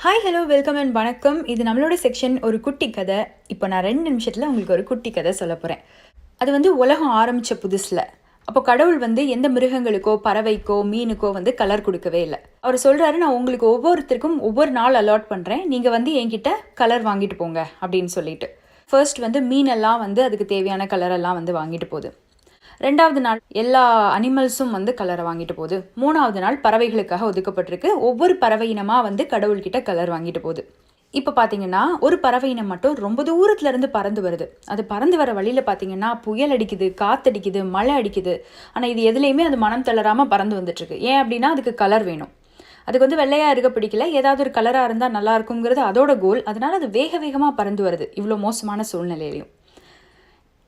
Hi hello welcome and வணக்கம். இது நம்மளோட செக்ஷன் ஒரு குட்டி கதை. இப்போ நான் 2 நிமிஷத்தில் உங்களுக்கு ஒரு குட்டி கதை சொல்ல போகிறேன். அது உலகம் ஆரம்பித்த புதுசில் அப்போ கடவுள் எந்த மிருகங்களுக்கோ பறவைக்கோ மீனுக்கோ கலர் கொடுக்கவே இல்லை. அவர் சொல்கிறாரு, நான் உங்களுக்கு ஒவ்வொருத்தருக்கும் ஒவ்வொரு நாள் அலாட் பண்ணுறேன், நீங்கள் என்கிட்ட கலர் வாங்கிட்டு போங்க அப்படின்னு சொல்லிட்டு. ஃபர்ஸ்ட் மீனெல்லாம் அதுக்கு தேவையான கலரெல்லாம் வாங்கிட்டு போகுது. 2வது நாள் எல்லா அனிமல்ஸும் கலரை வாங்கிட்டு போகுது. 3வது நாள் பறவைகளுக்காக ஒதுக்கப்பட்டிருக்கு. ஒவ்வொரு பறவை இனமாக கடவுள்கிட்ட கலர் வாங்கிட்டு போகுது. இப்போ பார்த்தீங்கன்னா ஒரு பறவை இனம் மட்டும் ரொம்ப தூரத்துலேருந்து பறந்து வருது. அது பறந்து வர வழியில் பார்த்தீங்கன்னா புயல் அடிக்குது, காற்றடிக்குது, மழை அடிக்குது. ஆனால் இது எதுலேயுமே அது மனம் தளராமல் பறந்து வந்துட்டுருக்கு. ஏன் அப்படின்னா அதுக்கு கலர் வேணும். அதுக்கு வெள்ளையாக இருக்க பிடிக்கல, ஏதாவது ஒரு கலராக இருந்தால் நல்லா இருக்குங்கிறது அதோட கோல். அதனால் அது வேக வேகமாக பறந்து வருது இவ்வளோ மோசமான சூழ்நிலையிலையும்.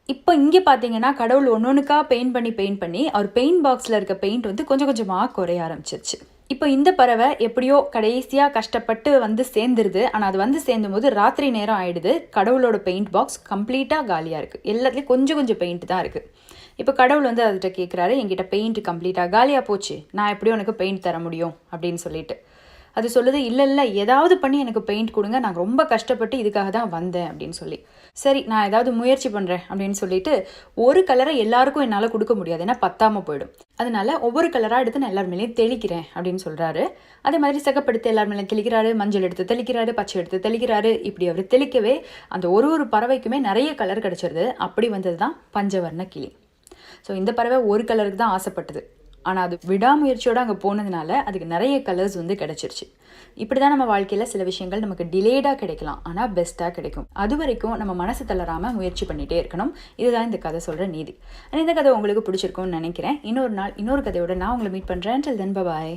இப்போ இங்கே பார்த்தீங்கன்னா கடவுள் ஒன்னொன்றுக்கா பெயிண்ட் பண்ணி அவர் பெயிண்ட் பாக்ஸில் இருக்க பெயிண்ட் கொஞ்சம் கொஞ்சமாக குறைய ஆரம்பிச்சிருச்சு. இப்போ இந்த பறவை எப்படியோ கடைசியாக கஷ்டப்பட்டு சேர்ந்துருது. ஆனால் அது சேர்ந்தும் போது ராத்திரி நேரம் ஆகிடுது. கடவுளோட பெயிண்ட் பாக்ஸ் கம்ப்ளீட்டாக காலியாக இருக்குது. எல்லாத்துலேயும் கொஞ்சம் கொஞ்சம் பெயிண்ட் தான் இருக்குது. இப்போ கடவுள் அதுகிட்ட கேட்குறாரு, என்கிட்ட பெயிண்ட் கம்ப்ளீட்டாக காலியாக போச்சு, நான் எப்படி உனக்கு பெயிண்ட் தர முடியும் அப்படின்னு சொல்லிட்டு. அது சொல்லுது, இல்லை ஏதாவது பண்ணி எனக்கு பெயிண்ட் கொடுங்க, நான் ரொம்ப கஷ்டப்பட்டு இதுக்காக தான் வந்தேன் அப்படின்னு சொல்லி. சரி, நான் ஏதாவது முயற்சி பண்ணுறேன் அப்படின்னு சொல்லிட்டு ஒரு கலரை எல்லாருக்கும் என்னால் கொடுக்க முடியாது, ஏன்னா பத்தாமல் போயிடும். அதனால ஒவ்வொரு கலராக எடுத்து நான் எல்லார் மேலேயும் தெளிக்கிறேன் அப்படின்னு சொல்கிறாரு. அதே மாதிரி சிகப்படுத்து எல்லார் மேலேயும் தெளிக்கிறாரு, மஞ்சள் எடுத்து தெளிக்கிறாரு, பச்சை எடுத்து தெளிக்கிறாரு. இப்படி அவர் தெளிக்கவே அந்த ஒரு பறவைக்குமே நிறைய கலர் கிடச்சிருது. அப்படி வந்தது தான் பஞ்சவர்ண கிளி. ஸோ இந்த பறவை ஒரு கலருக்கு தான் ஆசைப்பட்டது. ஆனால் அது விடாமுயற்சியோடு அங்கே போனதுனால அதுக்கு நிறைய கலர்ஸ் கிடச்சிருச்சு. இப்படி தான் நம்ம வாழ்க்கையில் சில விஷயங்கள் நமக்கு டிலேடாக கிடைக்கலாம், ஆனால் பெஸ்ட்டாக கிடைக்கும். அது வரைக்கும் நம்ம மனசு தளராமல் முயற்சி பண்ணிகிட்டே இருக்கணும். இதுதான் இந்த கதை சொல்கிற நீதி. இந்த கதை உங்களுக்கு பிடிச்சிருக்கும்னு நினைக்கிறேன். இன்னொரு நாள் இன்னொரு கதையோட நான் உங்களை மீட் பண்ணுறேன். Till then, bye bye.